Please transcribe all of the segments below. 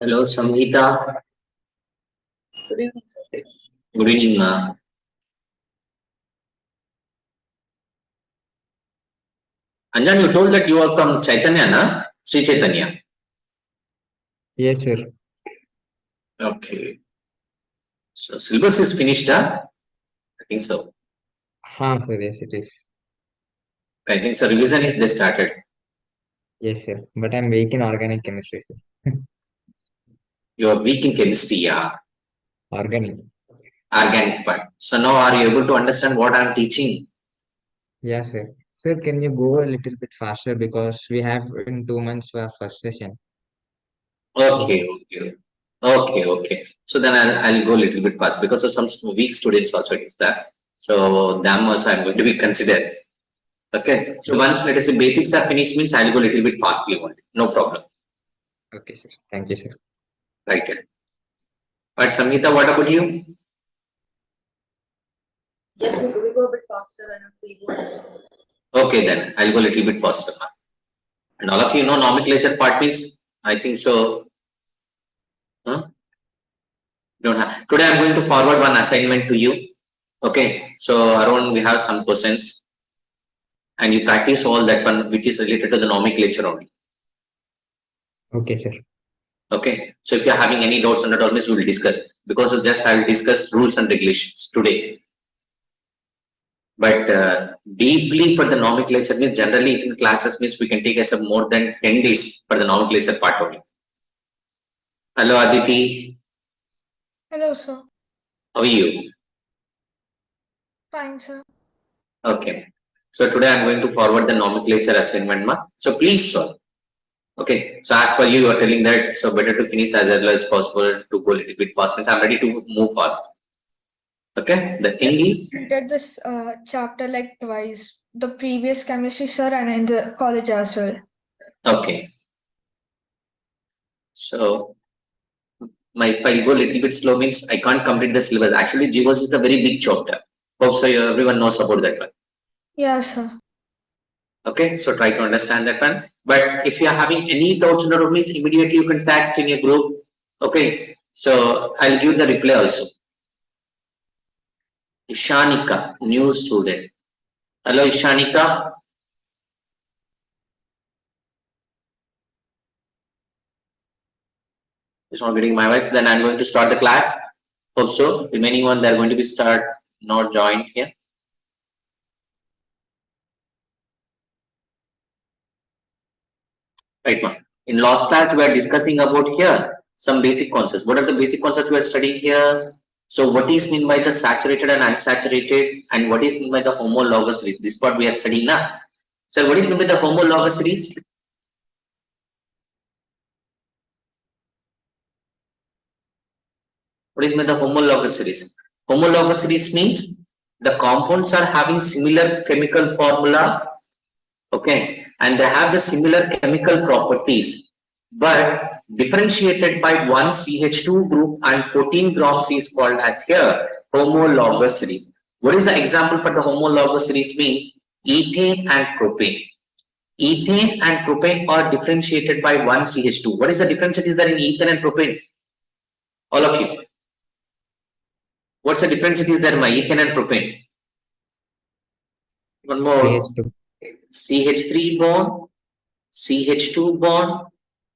Hello, Samhita. Good evening, sir. Good evening, ma. Anjan, you told that you are from Chaitanya, na? Sri Chaitanya. Yes, sir. Okay. So, syllabus is finished, huh? I think so. Sir, yes, it is. I think so. Revision is they started. Yes, sir. But I'm weak in organic chemistry, sir. You are weak in chemistry, yeah. Organic. Organic part. So now are you able to understand what I am teaching? Yeah, sir. Sir, can you go a little bit faster because we have in 2 months for first session. Okay, okay. Okay. So then I'll go a little bit fast because of some weak students also it is there. So them also I'm going to be considered. Okay. So once let us say basics are finished means I'll go a little bit fastly only. No problem. Okay, sir. Thank you, sir. Right. But Samhita, what about you? Yes, sir. We go a bit faster and we go also. Okay, then I'll go a little bit faster. And all of you know nomenclature part means I think so. Huh? Don't have. Today I'm going to forward one assignment to you. Okay, so around we have some questions, and you practice all that one which is related to the nomenclature only. Okay, sir. Okay, so if you are having any doubts on the topics, we will discuss. Because of this, I will discuss rules and regulations today. But deeply for the nomenclature means generally in classes means we can take as a more than 10 days for the nomenclature part only. Hello Aditi, Hello, sir. how are you? Fine, sir. Okay, so today I'm going to forward the nomenclature assignment. So please solve. Okay, so as per you, you are telling that so better to finish as early as possible to go a little bit fast. Means I'm ready to move fast. Okay, the thing is, I did this chapter like twice. The previous chemistry, sir, and in the college as well. okay. So my if I go a little bit slow means I can't complete the syllabus. Actually, GWAS is a very big chapter. Hope so everyone knows about that one. Yeah, sir. Okay, so try to understand that one. But if you are having any doubts on the room, means immediately you can text in your group. Okay, so I'll give the reply also. Ishanika, new student. Hello, Ishanika. Is not getting my voice. Then I'm going to start the class. Hope so. Remaining one, they're going to be start not joined here. Right now. In last class, we are discussing about here some basic concepts. What are the basic concepts we are studying here? So what is mean by the saturated and unsaturated, and what is mean by the homologous series? This part we are studying now. So what is mean by the homologous series? What is mean the homologous series? Homologous series means the compounds are having similar chemical formula, okay, and they have the similar chemical properties, but differentiated by one CH2 group and 14 grams is called as here homologous series. What is the example for the homologous series means ethane and propane. Ethane and propane are differentiated by one CH2. What is the difference it is there in ethane and propane? All of you. What's the difference it is there in ethane and propane? One more. CH2. CH3 bond, CH2 bond,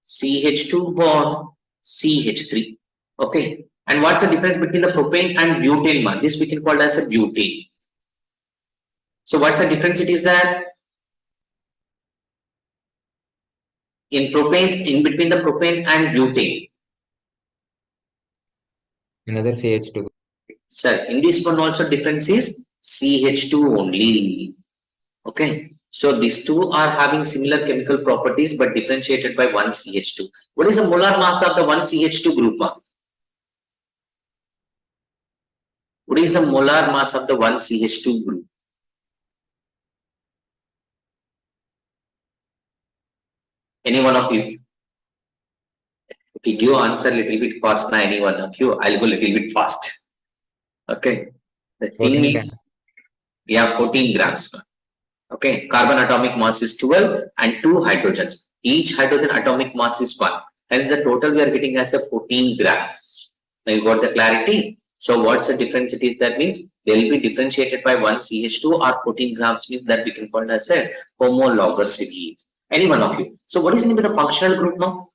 CH2 bond, CH3. Okay. And what's the difference between the propane and butane bond? This we can call as a butane. So what's the difference it is that in propane, in between the propane and butane? Another CH2. Sir, in this one also difference is CH2 only. Okay. So these two are having similar chemical properties but differentiated by one CH2. What is the molar mass of the one CH2 group? What is the molar mass of the one CH2 group? Any one of you? If you give answer little bit fast, na any one of you, I'll go little bit fast. Okay. The thing 14 is, grams. yeah, 14 grams. Okay. Carbon atomic mass is 12 and 2 hydrogens. Each hydrogen atomic mass is 1. Hence the total we are getting as a 14 grams. Now you got the clarity. So what's the difference it is? That means they will be differentiated by 1 CH2 or 14 grams means that we can call it as a homologous series. Any one of you. So what is the name of the functional group now?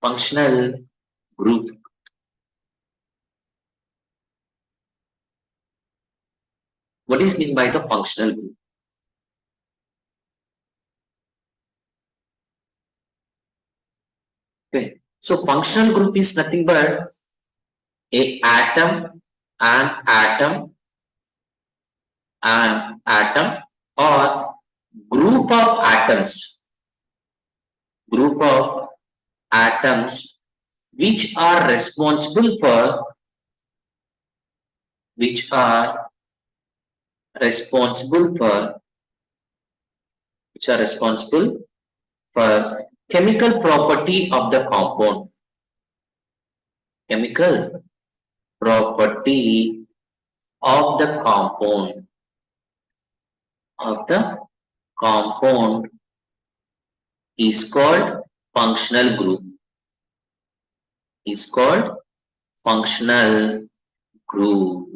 Functional group. What is meant by the functional group? Okay. So functional group is nothing but a atom, an atom or group of atoms which are responsible for which are responsible for chemical property of the compound. Chemical property of the compound is called functional group. Is called functional group.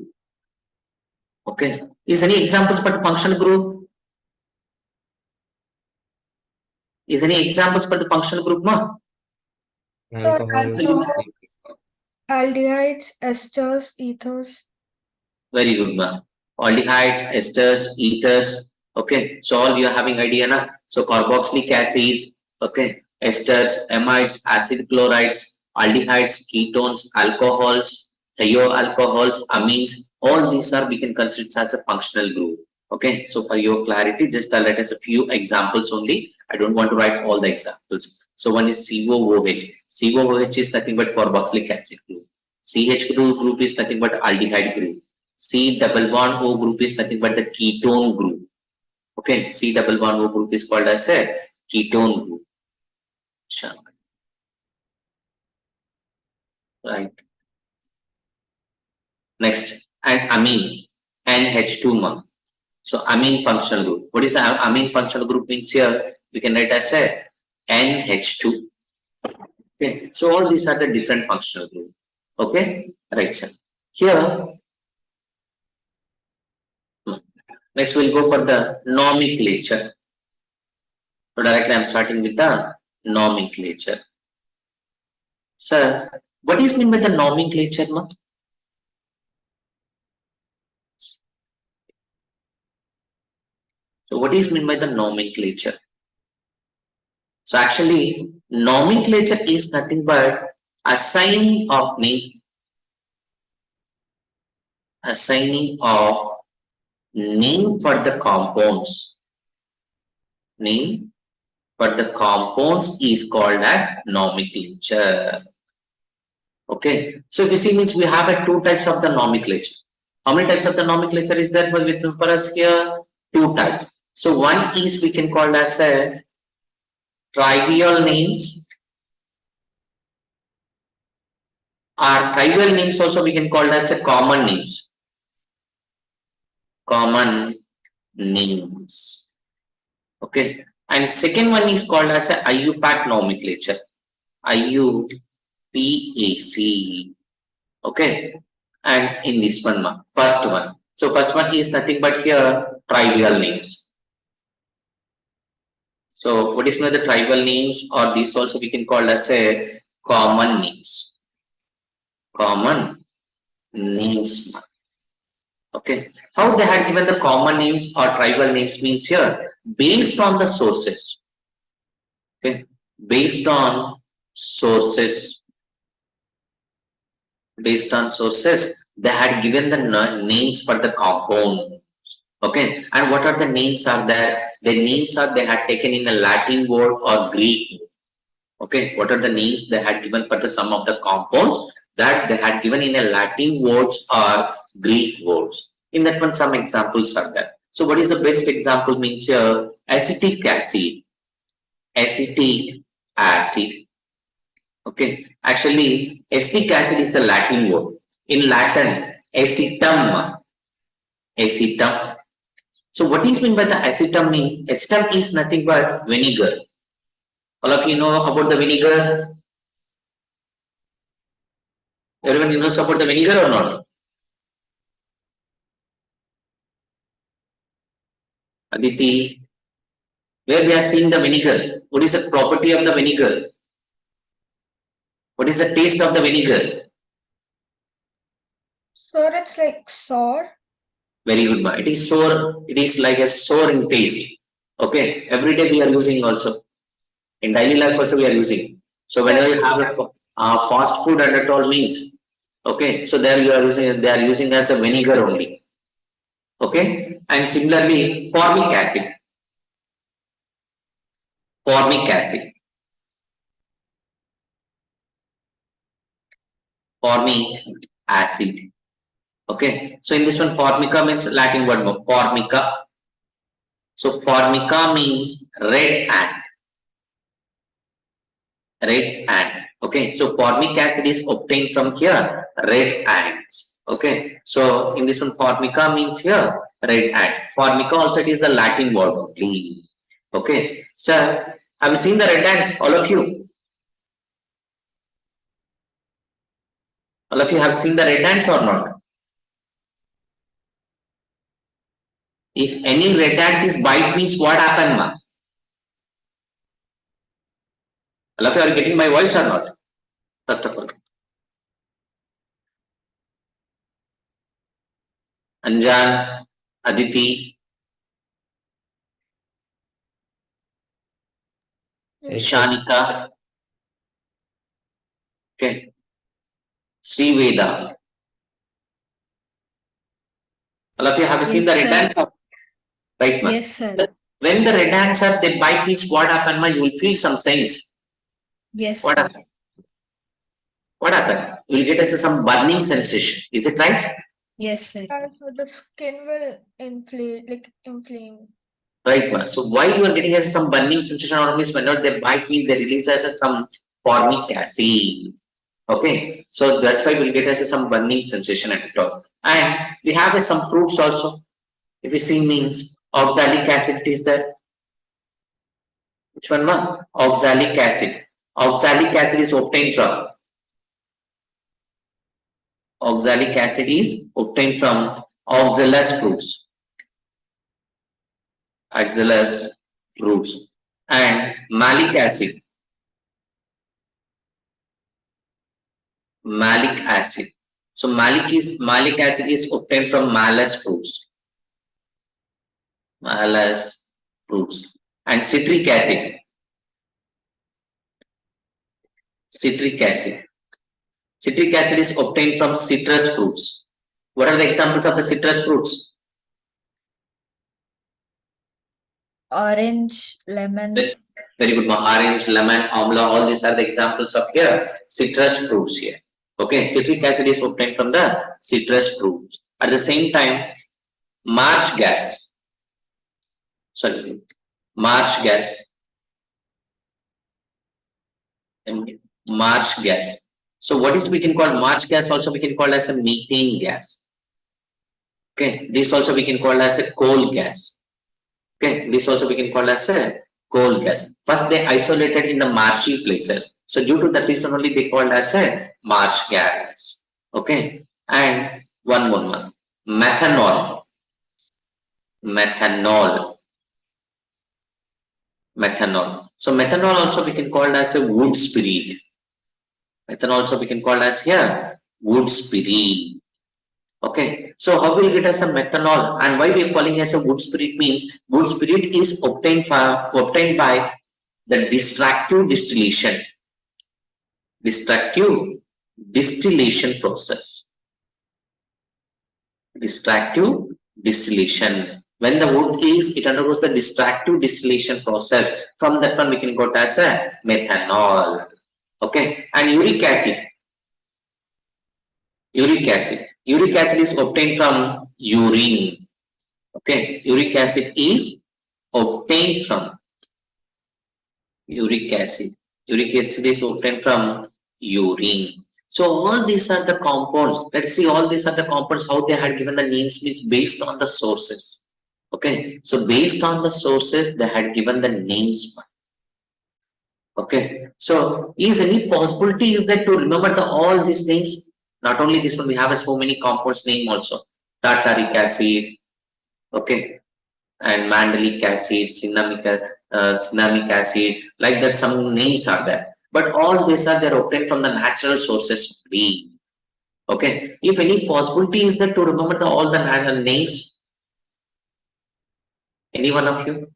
Okay. Is any examples for the functional group? Is any examples for the functional group, ma? So Alcohol, alcohols, aldehydes, esters, ethers. Very good, ma. Aldehydes, esters, ethers. Okay. So all you are having idea, na? So carboxylic acids. Okay. Esters, amides, acid chlorides, aldehydes, ketones, alcohols, thioalcohols, amines. All these are we can consider it as a functional group. Okay. So for your clarity, just let us a few examples only. I don't want to write all the examples. So one is COOH. COOH is nothing but carboxylic acid group. CH group is nothing but aldehyde group. C double bond O group is nothing but the ketone group. Okay, C double bond O group is called as a ketone group. Sure. Right. Next, and amine, NH2 ma. So amine functional group. What is the amine functional group means here? We can write as a NH2. Okay, so all these are the different functional group. Okay, right, sir. Here, next we'll go for the nomenclature. So directly I'm starting with the nomenclature. Sir, what is meant by the nomenclature, ma? So what is meant by the nomenclature? So actually, nomenclature is nothing but assigning of name, assigning of name for the compounds. Name for the compounds is called as nomenclature. Okay, so if you see means we have two types of the nomenclature. How many types of the nomenclature is there for us here? Two types. So one is we can call as a trivial names, or trivial names also we can call as a common names. Common names. Okay, and second one is called as a IUPAC nomenclature. IUPAC. Okay, and in this one, first one. So first one is nothing but here trivial names. So what is the trivial names, or these also we can call as a common names. Common names. Okay, how they had given the common names or tribal names means here based on the sources. Okay, based on sources. Based on sources, they had given the names for the compound. Okay, and what are the names are there? The names are they had taken in a Latin word or Greek. Okay, what are the names they had given for the sum of the compounds that they had given in a Latin words or Greek words? In that one, some examples are there. So, what is the best example means here? Acetic acid. Acetic acid. Okay, actually, acetic acid is the Latin word. In Latin, acetum. Acetum. So what is meant by the acetum means acetum is nothing but vinegar. All of you know about the vinegar? Everyone knows about the vinegar or not? Aditi, where we are seeing the vinegar. What is the property of the vinegar? What is the taste of the vinegar? Sir, it's like sour. Very good, ma. It is sour. It is like a sour in taste. Okay. Every day we are using also. In daily life also we are using. So whenever you have a fast food and at all means, okay. So there you are using. They are using as a vinegar only. Okay. And similarly, formic acid. Formic acid. Formic acid. Okay. So in this one, formica means Latin word formica. So formica means red ant. Red ant. Okay. So formic acid is obtained from here, red ants. Okay. So in this one, formica means here, red ant. Formica also it is the Latin word only. Okay. So have you seen the red ants? All of you? All of you have seen the red ants or not? If any red ant is bite means what happened, ma? All of you are getting my voice or not? First of all. Anjan, Aditi, Yes, sir. Shanika, okay, Sriveda. All of you have seen the Yes, red sir. ants? Right, ma? Yes, sir. When the red ants are, they bite means what happened, ma? You will feel some sense. Yes, What sir. happened? What happened? You will get us some burning sensation. Is it right? Yes, sir. So the skin will inflame. Right, ma. So why you are getting us some burning sensation or means whenever they bite means they release us some formic acid. Okay, so that's why we'll get us some burning sensation at the top. And we have some fruits also. If you see means oxalic acid is there. Which one, ma? Oxalic acid. Oxalic acid is obtained from. Oxalic acid is obtained from oxalous fruits. Oxalous fruits. And malic acid. Malic acid. So malic acid is obtained from malus fruits. Malus fruits. And citric acid. Citric acid. Citric acid is obtained from citrus fruits. What are the examples of the citrus fruits? Orange, lemon. Very good. Orange, lemon, amla, all these are the examples of here citrus fruits here. Okay, citric acid is obtained from the citrus fruits. At the same time, marsh gas. Sorry, marsh gas. And marsh gas. So what is we can call marsh gas? Also we can call as a methane gas. Okay, this also we can call as a coal gas. Okay, this also we can call as a coal gas. First they isolated in the marshy places. So due to that reason only they called as a marsh gas. Okay, and one more one. Methanol. Methanol. Methanol. So methanol also we can call as a wood spirit. Methanol also we can call as here wood spirit. Okay, so how will we get as a methanol and why we are calling as a wood spirit means wood spirit is obtained by the destructive distillation. Destructive distillation process. Destructive distillation. When the wood is, it undergoes the destructive distillation process. From that one we can got as a methanol. Okay, and uric acid. Uric acid. Uric acid is obtained from urine. Okay, uric acid is obtained from uric acid. Uric acid is obtained from urine. So all these are the compounds. Let's see all these are the compounds how they had given the names means based on the sources. Okay, so based on the sources they had given the names. Okay, so is any possibility is that to remember all these names? Not only this one, we have so many compounds name also. Tartaric acid, okay, and mandelic acid, cinnamic acid, like that some names are there. But all these are they're obtained from the natural sources only. Okay, if any possibility is that to remember all the names, any one of you?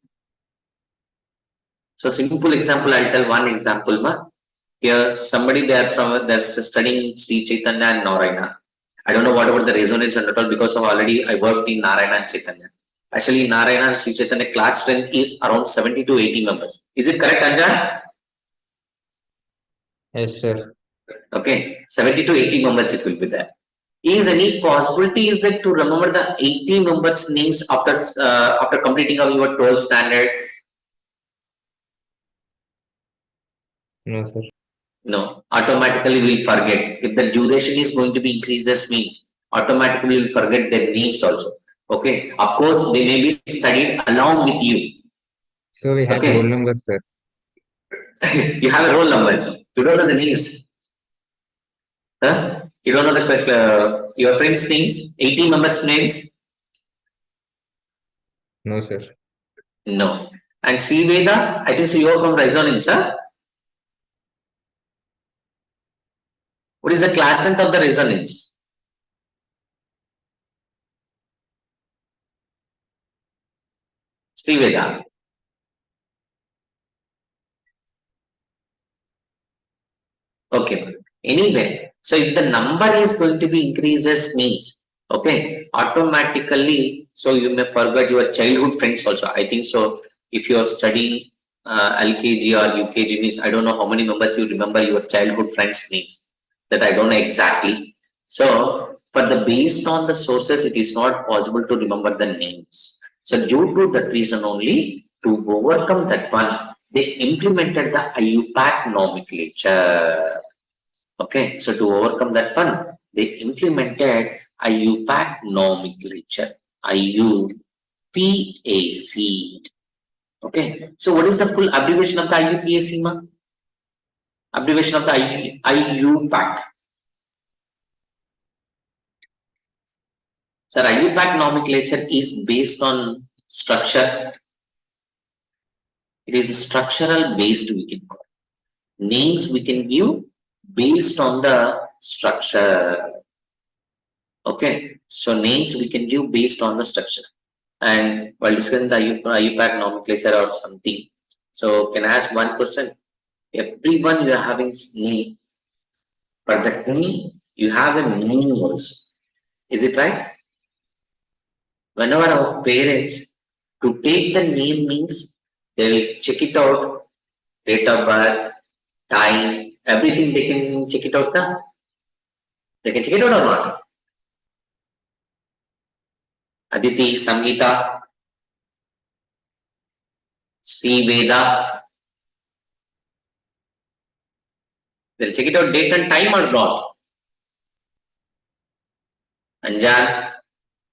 So simple example, I'll tell one example, ma. Here somebody there from that's studying Sri Chaitanya and Narayana. I don't know what about the resonance and all because of already I worked in Narayana and Chaitanya. Actually, Narayana and Sri Chaitanya class strength is around 70 to 80 members. Is it correct, Anjan? Yes, sir. Okay, 70 to 80 members it will be there. Is any possibility is that to remember the 80 members names after completing of your 12th standard? No, sir. No, automatically we'll forget. If the duration is going to be increases means automatically we'll forget their names also. Okay, of course they may be studied along with you. So we have roll Okay, number, sir. you have a roll numbers. You don't know the names. Huh? You don't know the your friends' names, 80 members' names? No, sir. No. And Sri Veda, I think so you're from Resonance, huh? What is the class strength of the Resonance? Sri Veda. Okay. Anyway, so if the number is going to be increases means, okay, automatically, so you may forget your childhood friends also. I think so. If you are studying LKG or UKG means, I don't know how many members you remember your childhood friends' names. That I don't know exactly. So, for the based on the sources, it is not possible to remember the names. So, due to that reason only, to overcome that one, they implemented the IUPAC nomenclature. Okay, so to overcome that one, they implemented IUPAC nomenclature. IUPAC. Okay, so what is the full abbreviation of the IUPAC, ma? Abbreviation of the IUPAC. So IUPAC nomenclature is based on structure. It is structural based, we can call. Names we can give based on the structure. Okay, so names we can give based on the structure. And while discussing the IUPAC nomenclature or something, so can I ask one question? Everyone you are having name, but that name you have a meaning also. Is it right? Whenever our parents to take the name means they will check it out, date of birth, time, everything they can check it out now. They can check it out or not? Aditi, Samhita, Sri Veda, they'll check it out date and time or not? Anjan.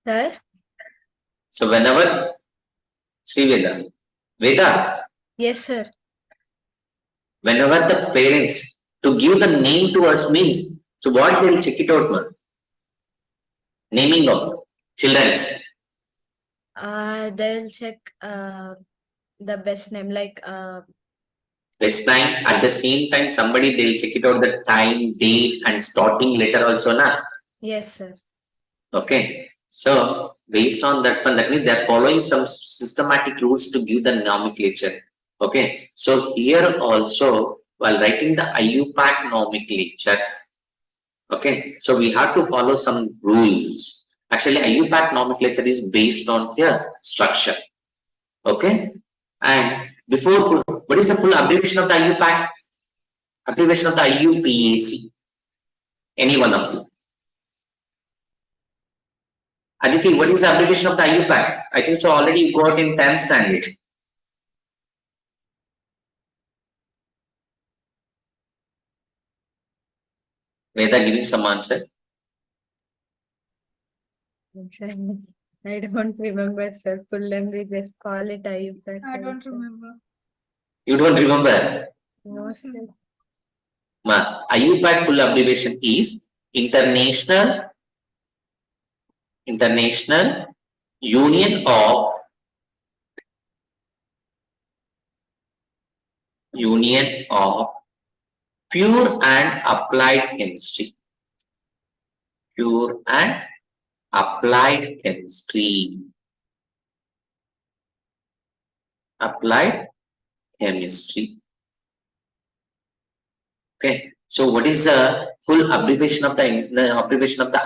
Sir? So whenever Sri Veda, Veda, Yes, sir. whenever the parents to give the name to us means, so what they will check it out, man? Naming of children's. They'll check the best name like Best time at the same time somebody they'll check it out the time, date, and starting letter also, na? yes, sir. Okay. So based on that one, that means they're following some systematic rules to give the nomenclature. Okay. So here also, while writing the IUPAC nomenclature, okay, so we have to follow some rules. Actually, IUPAC nomenclature is based on the structure. Okay. And before, what is the full abbreviation of the IUPAC? Abbreviation of the IUPAC. Any one of you? Aditi, what is the abbreviation of the IUPAC? I think so already you got in 10th standard. Veda giving some answer. I don't remember, sir. Full name, we just call it IUPAC. I don't remember. You don't remember. No, sir. IUPAC full abbreviation is International Union of Pure and Applied Chemistry. Pure and Applied Chemistry. Applied Chemistry. Okay. So what is the full abbreviation of the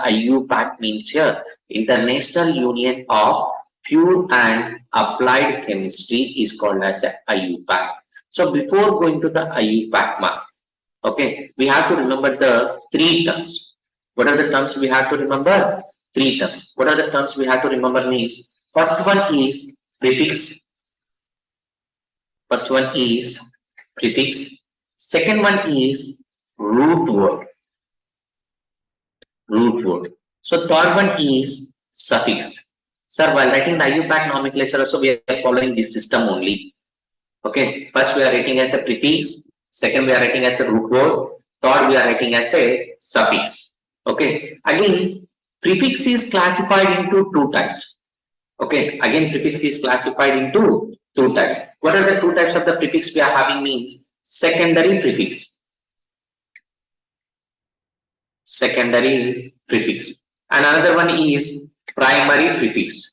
IUPAC means here? International Union of Pure and Applied Chemistry is called as a IUPAC. So before going to the IUPAC mark, okay, we have to remember the three terms. What are the terms we have to remember? Three terms. What are the terms we have to remember means? First one is prefix. First one is prefix. Second one is root word. So third one is suffix. Sir, while writing the IUPAC nomenclature also we are following this system only. Okay, first we are writing as a prefix, second we are writing as a root word, third we are writing as a suffix. Okay, again prefix is classified into two types. Okay, again prefix is classified into two types. What are the two types of the prefix we are having means? Secondary prefix. Secondary prefix. And another one is primary prefix.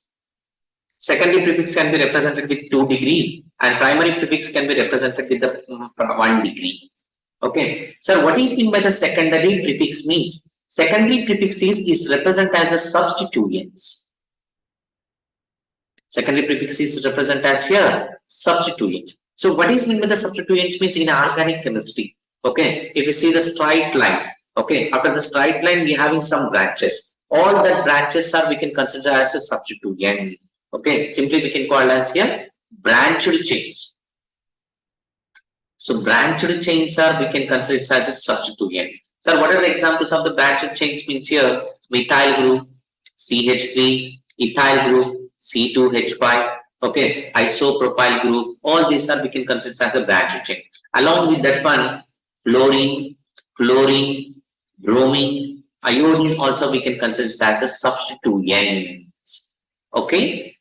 Secondary prefix can be represented with 2 degree and primary prefix can be represented with the 1 degree. Okay. So what is meant by the secondary prefix means? Secondary prefix is represented as a substituents. Secondary prefix is represented as here substituent. So what is meant by the substituents means in organic chemistry? Okay. If you see the straight line, okay, after the straight line we are having some branches. All the branches are we can consider as a substituent. Okay, simply we can call as here branched chains. So branched chains are we can consider it as a substituent. So what are the examples of the branched chains means here? Methyl group, CH3, ethyl group, C2H5, okay, isopropyl group, all these are we can consider as a branched chain. Along with that one, fluorine, chlorine, bromine, iodine also we can consider as a substituent. Okay.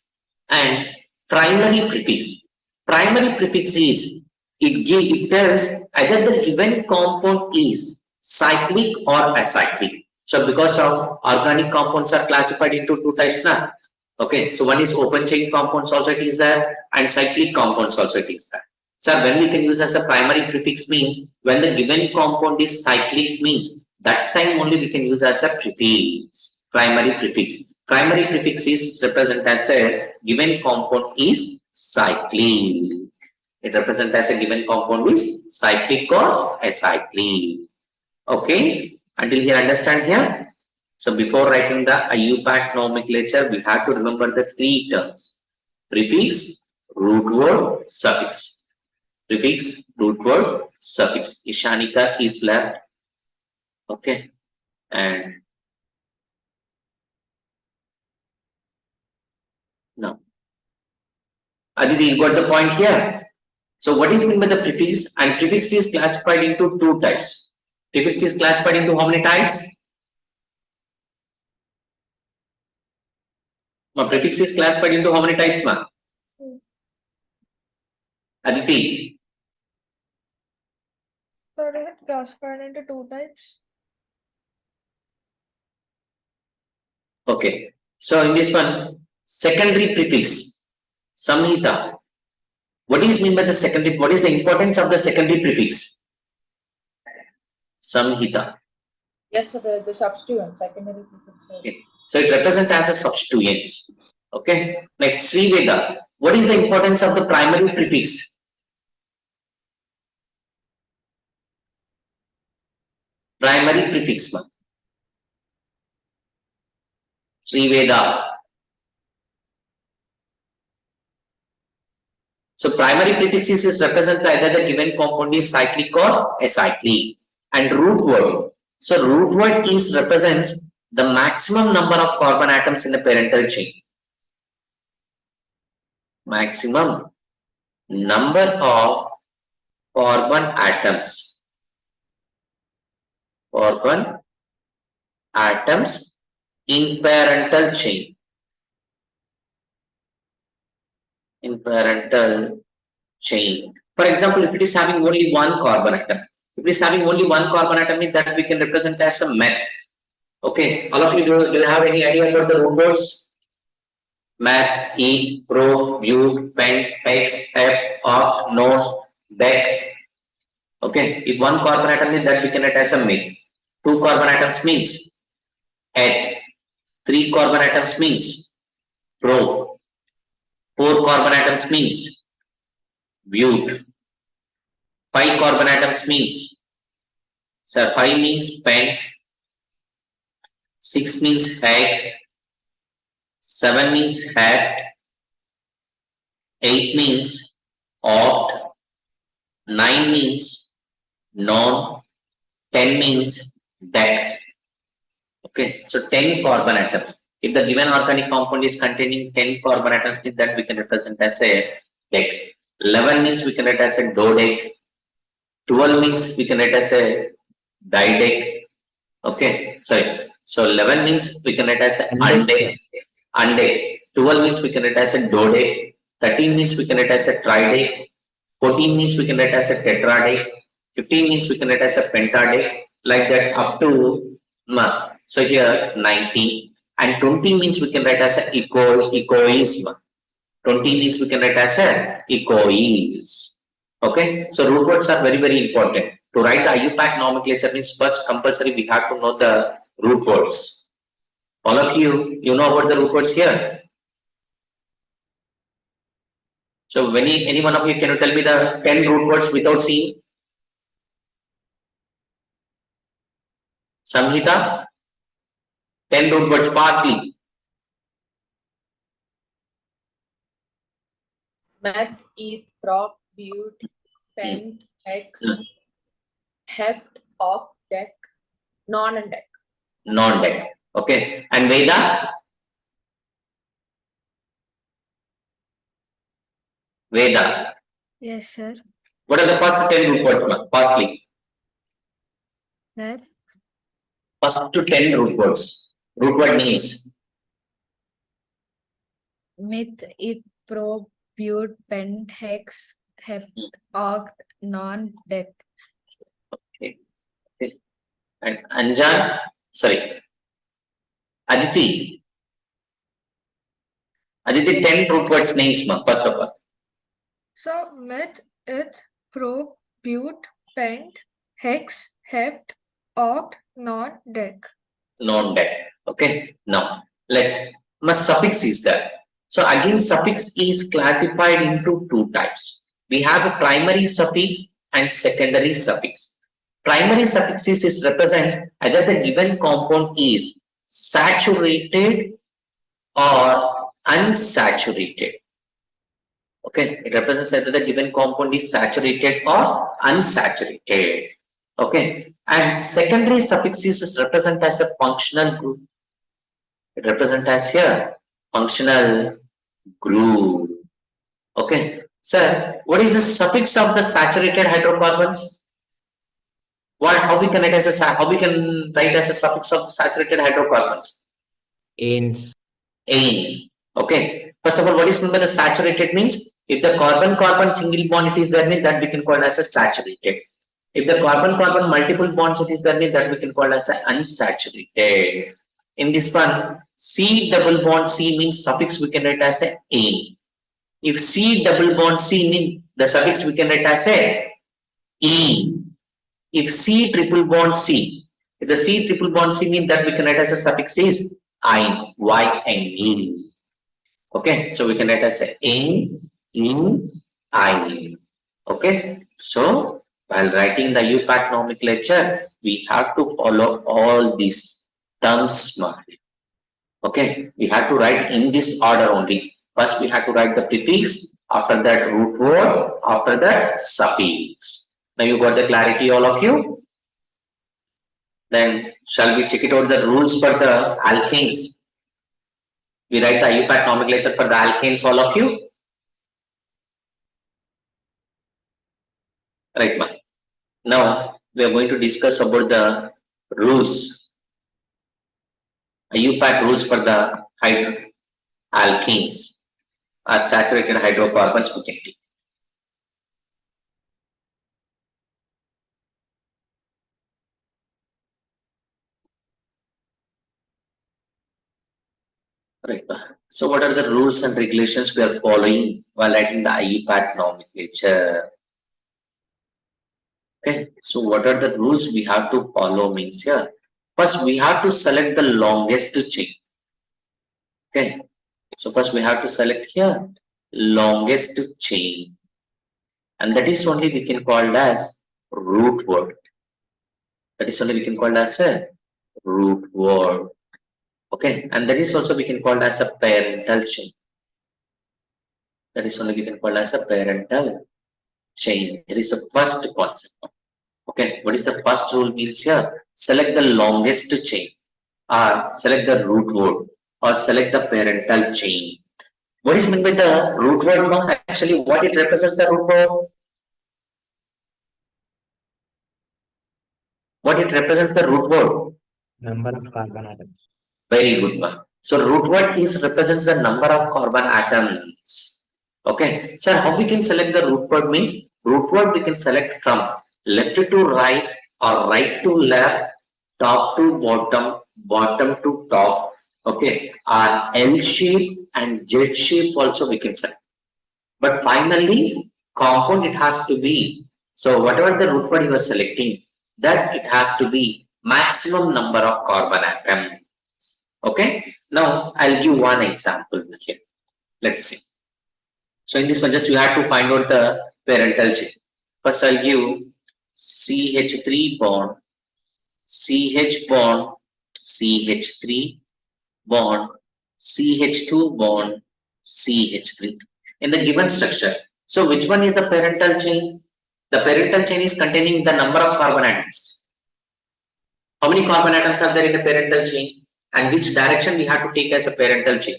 And primary prefix. Primary prefix is it tells either the given compound is cyclic or acyclic. So because of organic compounds are classified into two types now. Okay, so one is open chain compounds also it is there and cyclic compounds also it is there. So when we can use as a primary prefix means when the given compound is cyclic means that time only we can use as a prefix, primary prefix. Primary prefix is represented as a given compound is cyclic. It represents as a given compound is cyclic or acyclic. Okay, until here understand here. So before writing the IUPAC nomenclature, we have to remember the three terms: prefix, root word, suffix. Prefix, root word, suffix. Ishanika is left. Okay, and now Aditi, you got the point here. So what is meant by the prefix? And prefix is classified into two types. Prefix is classified into how many types? Prefix is classified into how many types, ma? Aditi. So is it classified into two types? Okay. So in this one, secondary prefix. Samhita. What is meant by the secondary? What is the importance of the secondary prefix? Samhita. Yes, sir, the substituent, secondary prefix. Okay. So it represents as a substituent. Okay. Next, Sriveda. What is the importance of the primary prefix? Primary prefix, ma. Sriveda. So primary prefix is represented either the given compound is cyclic or acyclic. And root word. So root word is represents the maximum number of carbon atoms in the parental chain. Maximum number of carbon atoms. Carbon atoms in parental chain. In parental chain. For example, if it is having only one carbon atom, if it is having only one carbon atom, means that we can represent as a meth. Okay, all of you, do you have any idea about the root words? Meth, E, pro, but, pent, hex, hep, oct, non, bec. Okay, if one carbon atom is that we can write as a meth. Two carbon atoms means eth. Three carbon atoms means pro. Four carbon atoms means but. Five carbon atoms means, sir, five means pent. Six means hex. Seven means hept. 8 means oct. 9 means non. 10 means dec. Okay, so 10 carbon atoms. If the given organic compound is containing 10 carbon atoms, means that we can represent as a dec. 11 means we can write as a dodec. 12 means we can write as a didec. Okay, sorry. So 11 means we can write as a undec. Undec. 12 means we can write as a dodec. 13 means we can write as a tridec. 14 means we can write as a tetradec. 15 means we can write as a pentadec. Like that up to so here 19. And 20 means we can write as a ecoism. 20 means we can write as a ecois. Okay, so root words are very important. To write the IUPAC nomenclature means first compulsory we have to know the root words. All of you know about the root words here. So any one of you, can you tell me the 10 root words without seeing? Samhita, 10 root words partly. Meth, eth, prop, but, pent, hex, hept, oct, dec, non and dec. Non-dec. Okay, and Veda? Veda. Yes, sir. What are the first 10 root words? Partly. Sir. First to 10 root words. Root word names. Myth, it, pro, but, pent, hex, hept, oct, non, dec. Okay. And Anjan, sorry, Aditi. Aditi, 10 root words names, first of all. So meth, eth, pro, but, pent, hex, hept, oct, non, dec. Non-dec. Okay. Now let's suffix is there. So again, suffix is classified into two types. We have a primary suffix and secondary suffix. Primary suffixes is represent either the given compound is saturated or unsaturated. Okay, it represents either the given compound is saturated or unsaturated. Okay, and secondary suffixes is represent as a functional group. It represent as here functional group. Okay, sir, what is the suffix of the saturated hydrocarbons? How we can write as a suffix of the saturated hydrocarbons? Ains. Ain. Okay. First of all, what is meant by the saturated means? If the carbon-carbon single bond it is there, means that we can call as a saturated. If the carbon-carbon multiple bonds it is there, means that we can call as a unsaturated. In this one, C double bond C means suffix we can write as a ain. If C double bond C means the suffix we can write as a ene. If C triple bond C, if the C triple bond C means that we can write as a suffix is ine, Y-N-E. Okay, so we can write as a in, ine. Okay, so while writing the UPAC nomenclature, we have to follow all these terms. Okay, we have to write in this order only. First, we have to write the prefix, after that root word, after that suffix. Now you got the clarity, all of you? Then shall we check it out the rules for the alkanes? We write the IUPAC nomenclature for the alkanes, all of you? Right, ma'am. Now we are going to discuss about the rules, IUPAC rules for the alkenes or saturated hydrocarbons we can take. Right. So what are the rules and regulations we are following while writing the IUPAC nomenclature? Okay, so what are the rules we have to follow means here? First, we have to select the longest chain. Okay, so first we have to select here longest chain, and that is only we can call as root word. That is only we can call as a root word. Okay, and that is also we can call as a parental chain. That is only we can call as a parental chain. It is the first concept. Okay, what is the first rule means here? Select the longest chain, or select the root word, or select the parental chain. What is meant by the root word now? Actually, what it represents the root word? What it represents the root word? Number of carbon atoms. Very good, ma. So root word is represents the number of carbon atoms. Okay, sir, how we can select the root word means root word we can select from left to right or right to left, top to bottom, bottom to top. Okay, or L shape and Z shape also we can select. But finally, compound it has to be. So whatever the root word you are selecting, that it has to be maximum number of carbon atoms. Okay, now I'll give one example here. Let's see. So in this one, just you have to find out the parental chain. First, I'll give CH3 bond, CH bond, CH3 bond, CH2 bond, CH3 in the given structure. So which one is the parental chain? The parental chain is containing the number of carbon atoms. How many carbon atoms are there in the parental chain? And which direction we have to take as a parental chain?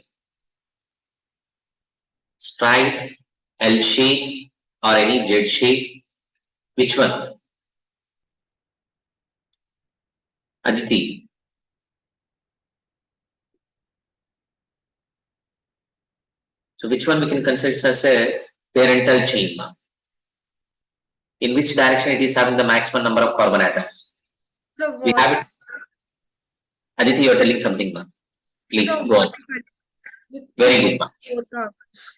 Straight, L shape, or any Z shape? Which one? Aditi. So which one we can consider as a parental chain? In which direction it is having the maximum number of carbon atoms? The We what? have it. Aditi, you are telling something, ma. Please The go on. what? Very good, ma. Four carbons.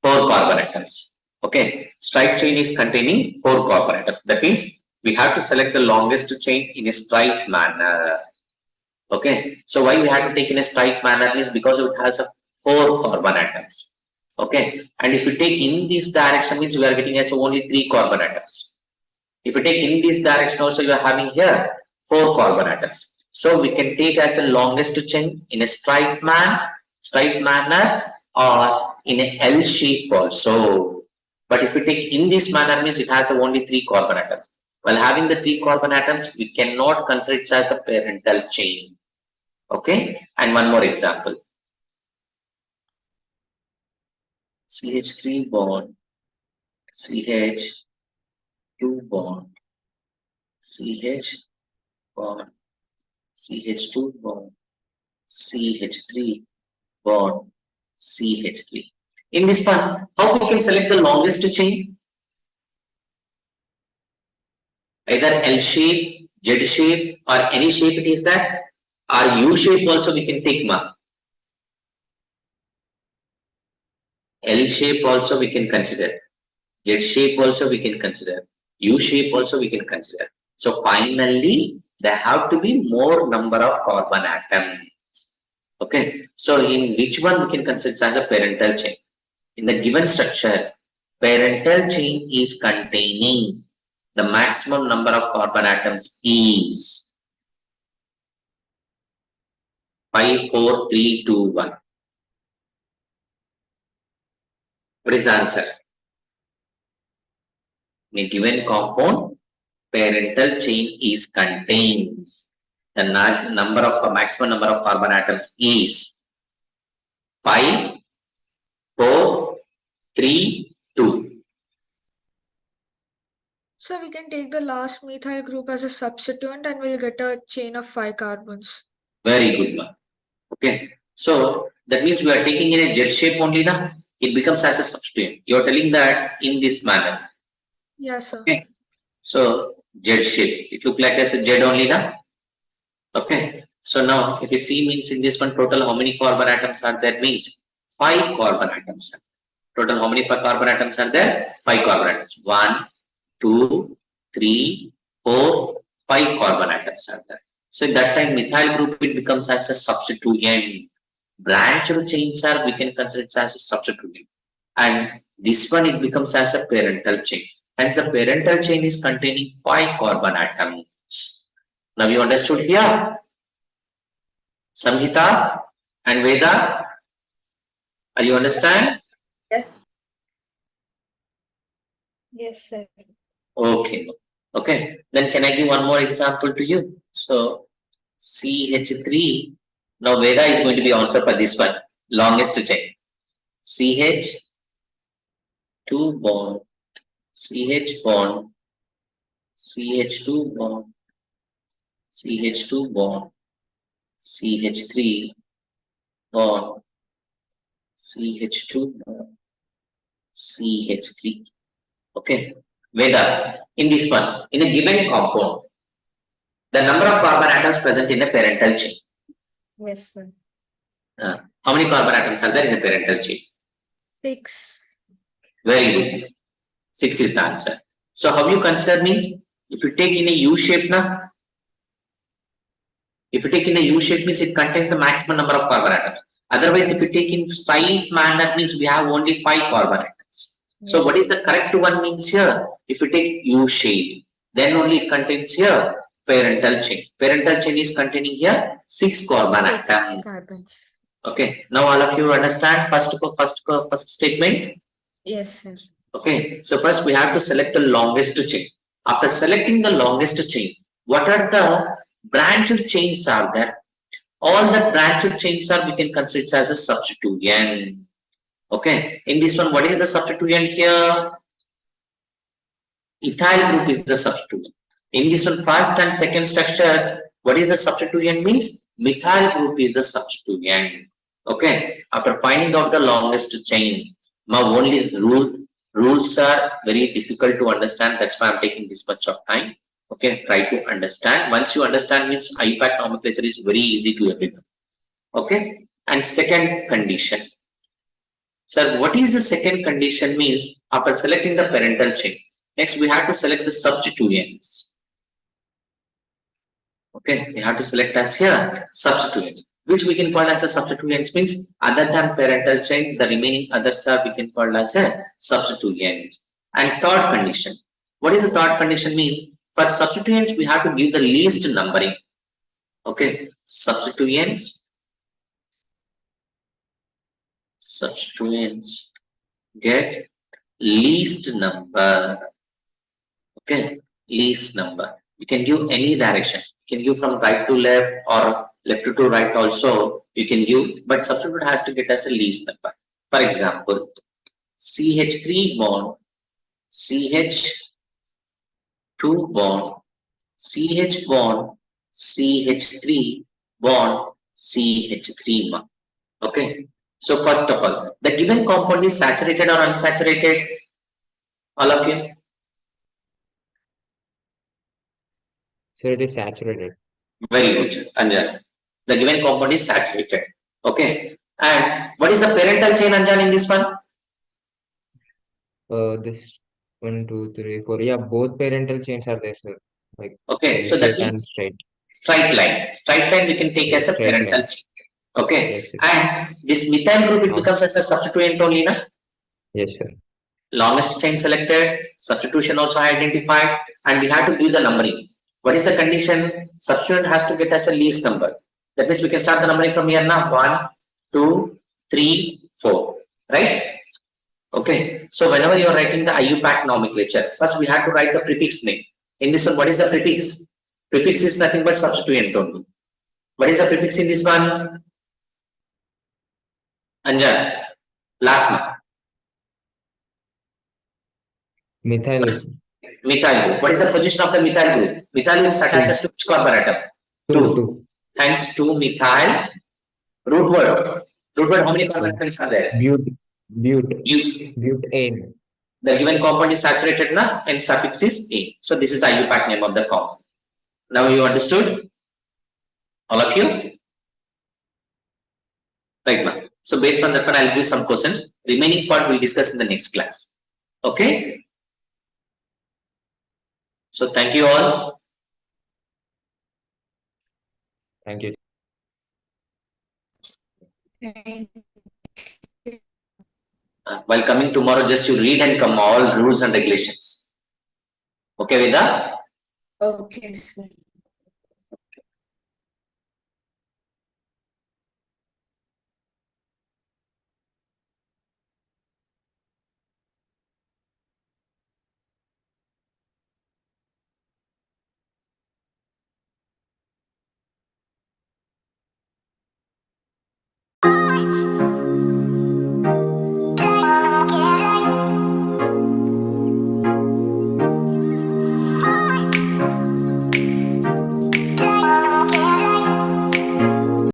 4 carbon atoms. Okay, straight chain is containing 4 carbon atoms. That means we have to select the longest chain in a straight manner. Okay, so why we have to take in a straight manner is because it has a 4 carbon atoms. Okay, and if you take in this direction means we are getting as only 3 carbon atoms. If you take in this direction also you are having here 4 carbon atoms. So we can take as a longest chain in a straight manner or in a L shape also. But if you take in this manner means it has only 3 carbon atoms. While having the 3 carbon atoms, we cannot consider it as a parental chain. Okay, and one more example. CH3 bond, CH2 bond, CH bond, CH2 bond, CH3 bond, CH3. In this one, how we can select the longest chain? Either L shape, Z shape, or any shape it is that, or U shape also we can take, ma. L shape also we can consider. Z shape also we can consider. U shape also we can consider. So finally, there have to be more number of carbon atoms. Okay, so in which one we can consider as a parental chain? In the given structure, parental chain is containing the maximum number of carbon atoms is 5, 4, 3, 2, 1. What is the answer? In a given compound, parental chain is contains the maximum number of carbon atoms is 5, 4, 3, 2. So so we can take the last methyl group as a substituent and we'll get a chain of 5 carbons. Very good one. Okay. So that means we are taking in a Z shape only now. It becomes as a substituent. You are telling that in this manner. Yes, sir. Okay. So Z shape. It look like as a Z only now. Okay. So now if you see means in this one total how many carbon atoms are there means 5 carbon atoms. Total how many carbon atoms are there? 5 carbon atoms. 1, 2, 3, 4, 5 carbon atoms are there. So at that time methyl group it becomes as a substituent. Branched chains are we can consider it as a substituent. And this one it becomes as a parental chain. Hence the parental chain is containing 5 carbon atoms. Now you understood here? Samhita and Veda? Are you understand? Yes. Yes, sir. Okay. Okay. Then can I give one more example to you? So CH3. Now Veda is going to be answer for this one. Longest chain. CH 2 bond. CH bond. CH2 bond. CH2 bond. CH3 bond. CH2 bond. CH3. Okay. Veda, in this one, in a given compound, the number of carbon atoms present in the parental chain. Yes, sir. How many carbon atoms are there in the parental chain? 6. Very good. 6 is the answer. So how you consider means, if you take in a U shape now, if you take in a U shape means it contains the maximum number of carbon atoms. Otherwise, if you take in straight manner means we have only 5 carbon atoms. So what is the correct one means here? If you take U shape, then only it contains here parental chain. Parental chain is containing here 6 carbon 6 atoms. carbons. Okay. Now all of you understand first statement. Yes, sir. Okay. So first we have to select the longest chain. After selecting the longest chain, what are the branched chains are there? All the branched chains are we can consider it as a substituent. Okay. In this one, what is the substituent here? Ethyl group is the substituent. In this one, first and second structures, what is the substituent means? Methyl group is the substituent. Okay. After finding out the longest chain, now only rules are very difficult to understand. That's why I'm taking this much of time. Okay. Try to understand. Once you understand means IUPAC nomenclature is very easy to everyone. Okay. And second condition. Sir, what is the second condition means after selecting the parental chain? Next, we have to select the substituents. Okay, we have to select as here substituents, which we can call as a substituents means other than parental chain, the remaining others are we can call as a substituents. And third condition, what is the third condition mean? For substituents, we have to give the least numbering. Okay, substituents get least number. Okay, least number. You can give any direction. You can give from right to left or left to right also. You can give, but substitute has to get as a least number. For example, CH3 bond, CH2 bond, CH bond, CH3 bond, CH3 bond. Okay. So first of all, the given compound is saturated or unsaturated? All of you? So it is saturated. Very good, Anjan. The given compound is saturated. Okay. And what is the parental chain, Anjan, in this one? This 1, 2, 3, 4. Yeah, both parental chains are there, sir. Like Okay. So that L-shaped and means straight. straight line. Straight line we can take Yes, as a straight parental line. chain. Okay. Yes, sir. And this methyl group it becomes as a substituent only, na? Yes, sir. Longest chain selected, substitution also identified, and we have to give the numbering. What is the condition? Substituent has to get as a least number. That means we can start the numbering from here now. 1, 2, 3, 4. Right? Okay. So whenever you are writing the IUPAC nomenclature, first we have to write the prefix name. In this one, what is the prefix? Prefix is nothing but substituent only. What is the prefix in this one? Anjan, last one. Methyl. methyl group. What is the position of the methyl group? Methyl group attaches to which carbon atom? 2. Hence 2 methyl. Root word. Root word, how many carbon atoms are there? Butane. The given compound is saturated na, and suffix is A. So this is the IUPAC name of the compound. Now you understood? All of you? Right now. So based on that one, I'll give some questions. Remaining part we'll discuss in the next class. Okay? So thank you all. Thank you. While coming tomorrow, just you read and come all rules and regulations. Okay, Veda? Okay, sir.